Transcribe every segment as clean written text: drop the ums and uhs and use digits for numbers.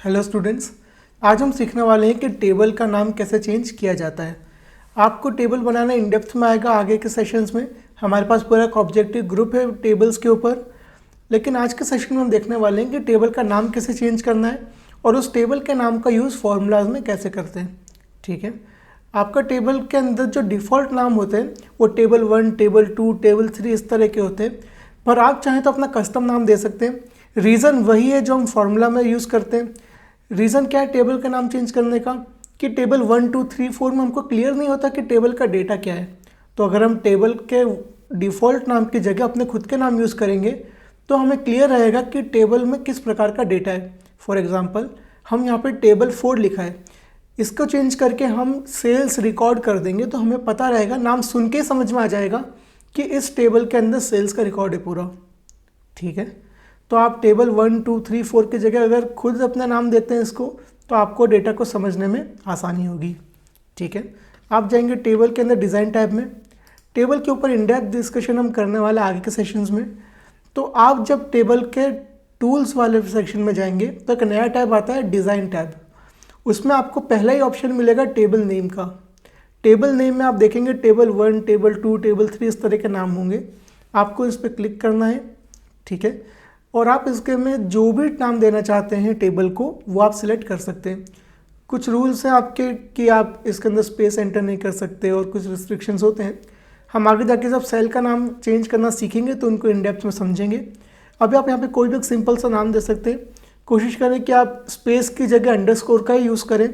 Hello students, आज हम सीखने वाले हैं कि टेबल का नाम कैसे चेंज किया जाता है। आपको टेबल बनाना इन डेप्थ में आएगा आगे के सेशंस में। हमारे पास पूरा एक ऑब्जेक्टिव ग्रुप है टेबल्स के ऊपर, लेकिन आज के सेशन में हम देखने वाले हैं कि टेबल का नाम कैसे चेंज करना है और उस टेबल के नाम का यूज़ फॉर्मूलाज में कैसे करते हैं। ठीक है, आपका टेबल के अंदर जो डिफ़ॉल्ट नाम होते हैं वो टेबल 1, टेबल 2, टेबल 3 इस तरह के होते हैं, पर आप चाहें तो अपना कस्टम नाम दे सकते हैं। रीज़न वही है जो हम फॉर्मूला में यूज़ करते हैं। रीज़न क्या है टेबल का नाम चेंज करने का, कि टेबल 1, 2, 3, 4 में हमको क्लियर नहीं होता कि टेबल का डेटा क्या है। तो अगर हम टेबल के डिफ़ॉल्ट नाम की जगह अपने खुद के नाम यूज़ करेंगे तो हमें क्लियर रहेगा कि टेबल में किस प्रकार का डेटा है। फॉर एग्ज़ाम्पल, हम यहाँ पे टेबल 4 लिखा है, इसको चेंज करके हम सेल्स रिकॉर्ड कर देंगे तो हमें पता रहेगा, नाम सुन के समझ में आ जाएगा कि इस टेबल के अंदर सेल्स का रिकॉर्ड है पूरा। ठीक है, तो आप टेबल 1, 2, 3, 4 की जगह अगर खुद अपना नाम देते हैं इसको, तो आपको डेटा को समझने में आसानी होगी। ठीक है, आप जाएंगे टेबल के अंदर डिज़ाइन टैब में। टेबल के ऊपर इन डेप्थ डिस्कशन हम करने वाले आगे के सेशंस में। तो आप जब टेबल के टूल्स वाले सेक्शन में जाएंगे तो एक नया टैब आता है डिज़ाइन टैब। उसमें आपको पहला ही ऑप्शन मिलेगा टेबल नेम का। टेबल नेम में आप देखेंगे टेबल 1, टेबल 2, टेबल 3 इस तरह के नाम होंगे। आपको इस पर क्लिक करना है। ठीक है, और आप इसके में जो भी नाम देना चाहते हैं टेबल को वो आप सिलेक्ट कर सकते हैं। कुछ रूल्स हैं आपके कि आप इसके अंदर स्पेस एंटर नहीं कर सकते और कुछ रिस्ट्रिक्शंस होते हैं। हम आगे जाके जब सेल का नाम चेंज करना सीखेंगे तो उनको इन डेप्थ में समझेंगे। अभी आप यहाँ पे कोई भी एक सिंपल सा नाम दे सकते हैं। कोशिश करें कि आप स्पेस की जगह अंडरस्कोर का ही यूज़ करें।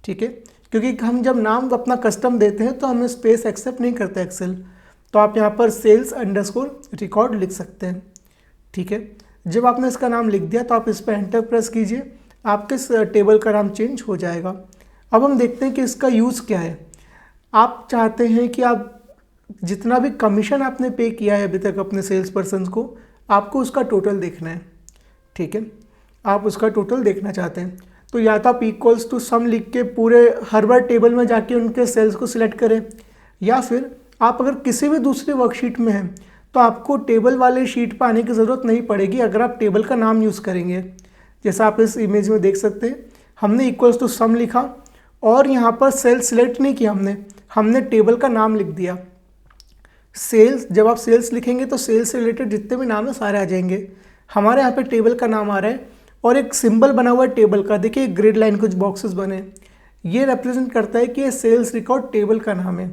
ठीक है, क्योंकि हम जब नाम अपना कस्टम देते हैं तो हमें स्पेस एक्सेप्ट नहीं करता एक्सेल। तो आप यहाँ पर सेल्स अंडरस्कोर रिकॉर्ड लिख सकते हैं। ठीक है, जब आपने इसका नाम लिख दिया तो आप इस पर एंटर प्रेस कीजिए, आपके टेबल का नाम चेंज हो जाएगा। अब हम देखते हैं कि इसका यूज़ क्या है। आप चाहते हैं कि आप जितना भी कमीशन आपने पे किया है अभी तक अपने सेल्स पर्सन को, आपको उसका टोटल देखना है। ठीक है, आप उसका टोटल देखना चाहते हैं तो या तो आप इक्वल्स टू सम लिख के पूरे हर बार टेबल में जाके उनके सेल्स को सिलेक्ट करें, या फिर आप अगर किसी भी दूसरी वर्कशीट में हैं तो आपको टेबल वाले शीट पर आने की ज़रूरत नहीं पड़ेगी अगर आप टेबल का नाम यूज़ करेंगे। जैसा आप इस इमेज में देख सकते हैं, हमने इक्वल्स टू सम लिखा और यहाँ पर सेल सिलेक्ट नहीं किया, हमने टेबल का नाम लिख दिया। सेल्स, जब आप सेल्स लिखेंगे तो सेल्स से रिलेटेड जितने भी नाम है सारे आ जाएंगे। हमारे यहाँ पे टेबल का नाम आ रहा है और एक सिंबल बना हुआ है टेबल का। देखिए ग्रिड लाइन कुछ बॉक्सेस बने, ये रिप्रेजेंट करता है कि ये सेल्स रिकॉर्ड टेबल का नाम है।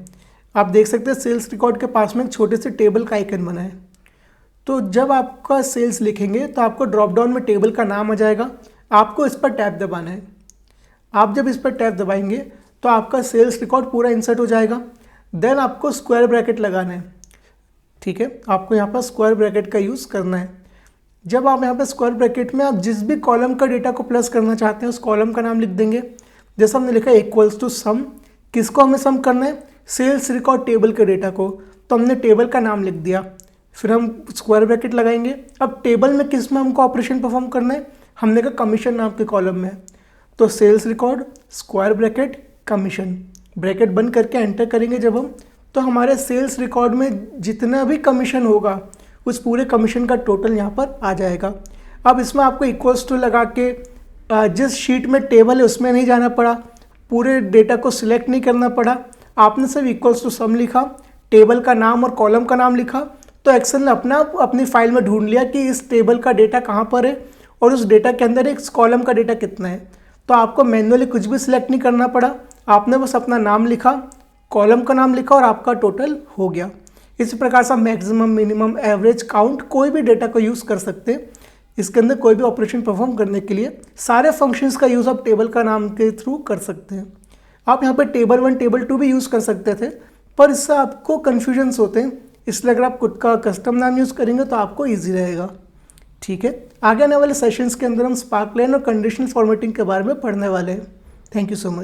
आप देख सकते हैं सेल्स रिकॉर्ड के पास में एक छोटे से टेबल का आइकन बना है। तो जब आपका सेल्स लिखेंगे तो आपको ड्रॉप डाउन में टेबल का नाम आ जाएगा, आपको इस पर टैब दबाना है। आप जब इस पर टैब दबाएंगे तो आपका सेल्स रिकॉर्ड पूरा इंसर्ट हो जाएगा। देन आपको स्क्वायर ब्रैकेट लगाना है। ठीक है, आपको यहाँ पर स्क्वायर ब्रैकेट का यूज़ करना है। जब आप यहाँ पर स्क्वायर ब्रैकेट में आप जिस भी कॉलम का डेटा को प्लस करना चाहते हैं उस कॉलम का नाम लिख देंगे। जैसे हमने लिखा है इक्वल्स टू सम, किसको हमें सम करना है, सेल्स रिकॉर्ड टेबल के डेटा को, तो हमने टेबल का नाम लिख दिया। फिर हम स्क्वायर ब्रैकेट लगाएंगे। अब टेबल में किस में हमको ऑपरेशन परफॉर्म करना है, हमने कहा कमीशन नाम के कॉलम में, तो sales record square bracket commission, bracket बंद करके एंटर करेंगे जब हम, तो हमारे सेल्स रिकॉर्ड में जितना भी कमीशन होगा उस पूरे कमीशन का टोटल यहाँ पर आ जाएगा। अब इसमें आपको इक्वल्स टू लगा के जिस शीट में टेबल है उसमें नहीं जाना पड़ा, पूरे डेटा को सिलेक्ट नहीं करना पड़ा, आपने सिर्फ इक्वल्स टू सम लिखा, टेबल का नाम और कॉलम का नाम लिखा, तो एक्सेल ने अपनी फाइल में ढूंढ लिया कि इस टेबल का डेटा कहाँ पर है और उस डेटा के अंदर इस कॉलम का डेटा कितना है। तो आपको मैन्युअली कुछ भी सिलेक्ट नहीं करना पड़ा, आपने बस अपना नाम लिखा, कॉलम का नाम लिखा और आपका टोटल हो गया। इसी प्रकार से मैक्सिमम, मिनिमम, एवरेज, काउंट कोई भी डेटा को यूज़ कर सकते हैं। इसके अंदर कोई भी ऑपरेशन परफॉर्म करने के लिए सारे फंक्शंस का यूज़ आप टेबल का नाम के थ्रू कर सकते हैं। आप यहाँ पर टेबल 1, टेबल 2 भी यूज़ कर सकते थे, पर इससे आपको कन्फ्यूजन्स होते हैं, इसलिए अगर आप खुद का कस्टम नाम यूज़ करेंगे तो आपको ईजी रहेगा। ठीक है, आगे आने वाले सेशंस के अंदर हम स्पार्कलाइन और कंडीशनल फॉर्मेटिंग के बारे में पढ़ने वाले हैं। Thank you so much.